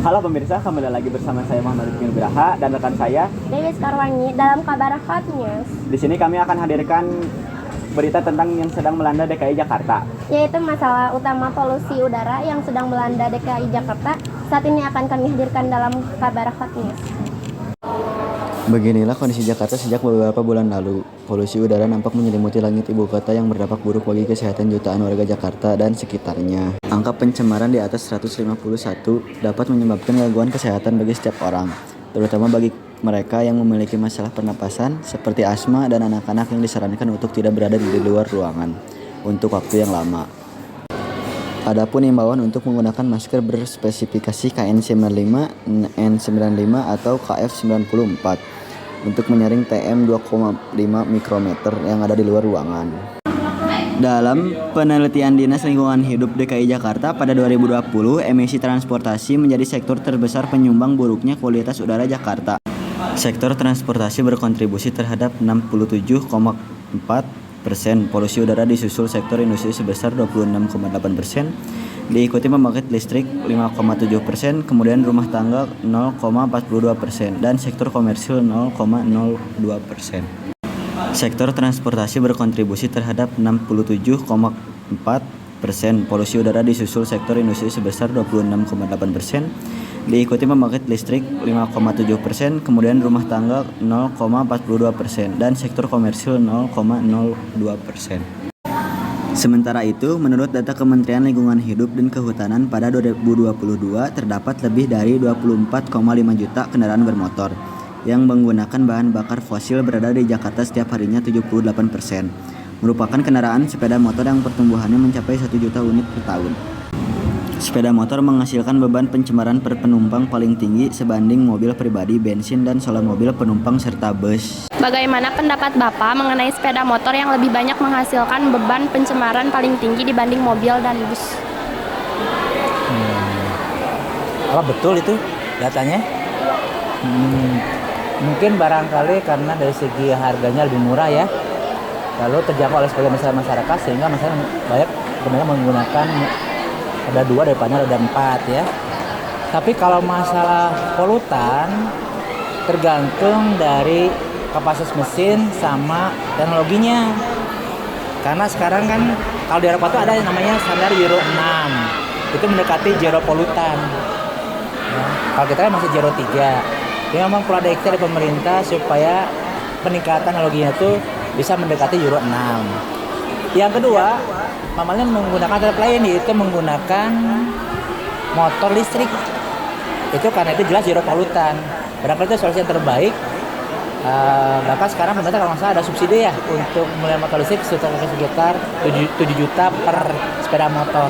Halo pemirsa, kembali lagi bersama saya Muhammad Rizky Nugraha dan rekan saya Dewi Skarwangi dalam kabar Hot News. Di sini kami akan hadirkan berita tentang yang sedang melanda DKI Jakarta, Yaitu masalah utama polusi udara yang sedang melanda DKI Jakarta. Saat ini akan kami hadirkan dalam kabar Hot News. Beginilah kondisi Jakarta sejak beberapa bulan lalu. Polusi udara nampak menyelimuti langit ibu kota yang berdampak buruk bagi kesehatan jutaan warga Jakarta dan sekitarnya. Angka pencemaran di atas 151 dapat menyebabkan gangguan kesehatan bagi setiap orang, terutama bagi mereka yang memiliki masalah pernapasan seperti asma dan anak-anak yang disarankan untuk tidak berada di luar ruangan untuk waktu yang lama. Adapun imbauan untuk menggunakan masker berspesifikasi KN95, N95 atau KF94 untuk menyaring TM 2,5 mikrometer yang ada di luar ruangan. Dalam penelitian Dinas Lingkungan Hidup DKI Jakarta pada 2020, emisi transportasi menjadi sektor terbesar penyumbang buruknya kualitas udara Jakarta. Sektor transportasi berkontribusi terhadap 67,4%, polusi udara disusul sektor industri sebesar 26,8%, diikuti pembangkit listrik 5,7%, kemudian rumah tangga 0,42% dan sektor komersil 0,02%. Sektor transportasi berkontribusi terhadap 67,4%, polusi udara disusul sektor industri sebesar 26,8%, diikuti pembangkit listrik 5,7%, kemudian rumah tangga 0,42% dan sektor komersil 0,02%. Sementara itu, menurut data Kementerian Lingkungan Hidup dan Kehutanan pada 2022 terdapat lebih dari 24,5 juta kendaraan bermotor yang menggunakan bahan bakar fosil berada di Jakarta setiap harinya. 78% merupakan kendaraan sepeda motor yang pertumbuhannya mencapai 1 juta unit per tahun. Sepeda motor menghasilkan beban pencemaran per penumpang paling tinggi sebanding mobil pribadi, bensin, dan solar mobil penumpang serta bus. Bagaimana pendapat Bapak mengenai sepeda motor yang lebih banyak menghasilkan beban pencemaran paling tinggi dibanding mobil dan bus? Apa betul itu datanya? Mungkin barangkali karena dari segi harganya lebih murah ya, lalu terjangkau oleh sebagian besar masyarakat sehingga masyarakat banyak kebanyakan menggunakan ada 2 daripada ada 4 ya. Tapi kalau masalah polutan tergantung dari kapasitas mesin sama teknologinya. Karena sekarang kan kalau di Eropa itu ada yang namanya standar Euro 6. Itu mendekati zero polutan. Ya, kalau kita kan masih Euro 3. Ini memang perlu ada ikhtiar dari pemerintah supaya peningkatan teknologinya itu bisa mendekati Euro 6. Yang kedua, mamanya menggunakan tetap lain, yaitu menggunakan motor listrik. Itu karena itu jelas zero polutan. Barangkali itu solusi yang terbaik. Bahkan sekarang pemerintah kalau nggak salah ada subsidi ya untuk mulai motor listrik sekitar 7 juta per sepeda motor.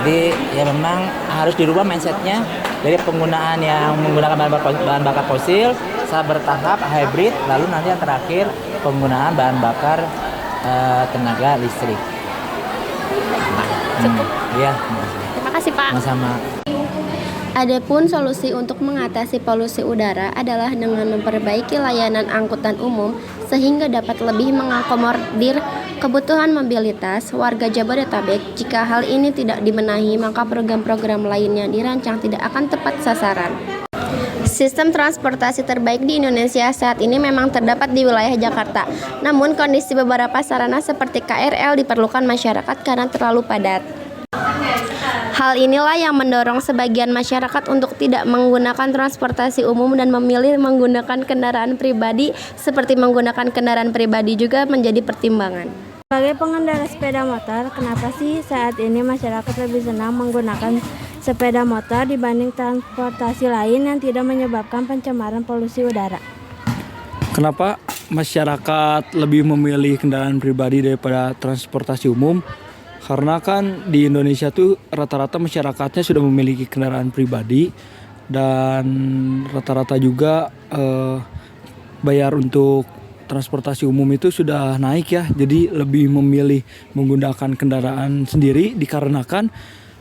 Jadi ya memang harus dirubah mindsetnya dari penggunaan yang menggunakan bahan bakar fosil sampai bertahap hybrid, lalu nanti yang terakhir penggunaan bahan bakar tenaga listrik. Iya. Terima kasih Pak. Sama-sama. Adapun solusi untuk mengatasi polusi udara adalah dengan memperbaiki layanan angkutan umum sehingga dapat lebih mengakomodir kebutuhan mobilitas warga Jabodetabek. Jika hal ini tidak dibenahi, maka program-program lainnya dirancang tidak akan tepat sasaran. Sistem transportasi terbaik di Indonesia saat ini memang terdapat di wilayah Jakarta. Namun kondisi beberapa sarana seperti KRL diperlukan masyarakat karena terlalu padat. Hal inilah yang mendorong sebagian masyarakat untuk tidak menggunakan transportasi umum dan memilih menggunakan kendaraan pribadi. Seperti menggunakan kendaraan pribadi juga menjadi pertimbangan. Sebagai pengendara sepeda motor, kenapa sih saat ini masyarakat lebih senang menggunakan sepeda motor dibanding transportasi lain yang tidak menyebabkan pencemaran polusi udara? Kenapa masyarakat lebih memilih kendaraan pribadi daripada transportasi umum? Karena kan di Indonesia tuh rata-rata masyarakatnya sudah memiliki kendaraan pribadi dan rata-rata juga bayar untuk transportasi umum itu sudah naik ya. Jadi lebih memilih menggunakan kendaraan sendiri dikarenakan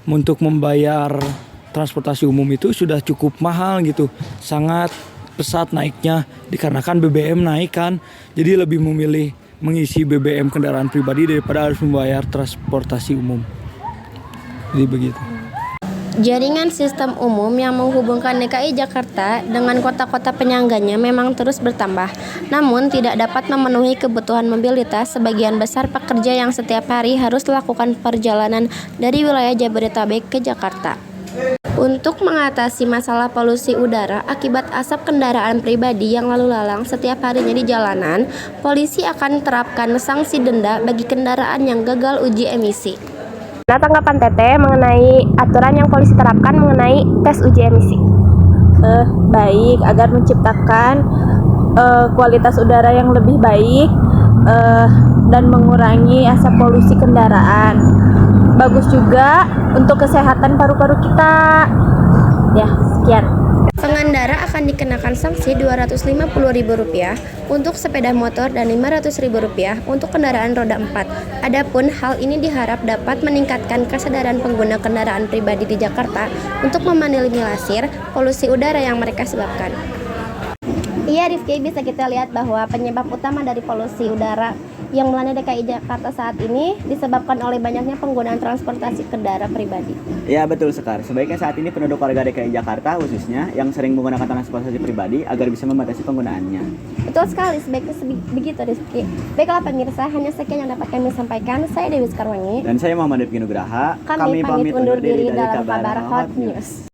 untuk membayar transportasi umum itu sudah cukup mahal gitu. Sangat pesat naiknya dikarenakan BBM naik kan. Jadi lebih memilih mengisi BBM kendaraan pribadi daripada harus membayar transportasi umum. Jadi begitu. Jaringan sistem umum yang menghubungkan DKI Jakarta dengan kota-kota penyangganya memang terus bertambah, namun tidak dapat memenuhi kebutuhan mobilitas sebagian besar pekerja yang setiap hari harus melakukan perjalanan dari wilayah Jabodetabek ke Jakarta. Untuk mengatasi masalah polusi udara akibat asap kendaraan pribadi yang lalu lalang setiap harinya di jalanan, polisi akan terapkan sanksi denda bagi kendaraan yang gagal uji emisi. Nah, tanggapan Teteh mengenai aturan yang polisi terapkan mengenai tes uji emisi? Baik, agar menciptakan kualitas udara yang lebih baik dan mengurangi asap polusi kendaraan. Bagus juga untuk kesehatan paru-paru kita. Ya, sekian. Pengendara akan dikenakan sanksi Rp250.000 untuk sepeda motor dan Rp500.000 untuk kendaraan roda 4. Adapun hal ini diharap dapat meningkatkan kesadaran pengguna kendaraan pribadi di Jakarta untuk meminimalisir polusi udara yang mereka sebabkan. Iya Rifki, bisa kita lihat bahwa penyebab utama dari polusi udara yang melanda DKI Jakarta saat ini disebabkan oleh banyaknya penggunaan transportasi kendaraan pribadi. Ya betul Sekar, sebaiknya saat ini penduduk warga DKI Jakarta khususnya yang sering menggunakan transportasi pribadi agar bisa membatasi penggunaannya. Betul sekali, sebaiknya begitu Rizky. Baiklah pemirsa, hanya sekian yang dapat kami sampaikan. Saya Dewi Sekarwangi. Dan saya Muhammad Rifki Nugraha. Kami pamit undur diri dalam kabar Hot News.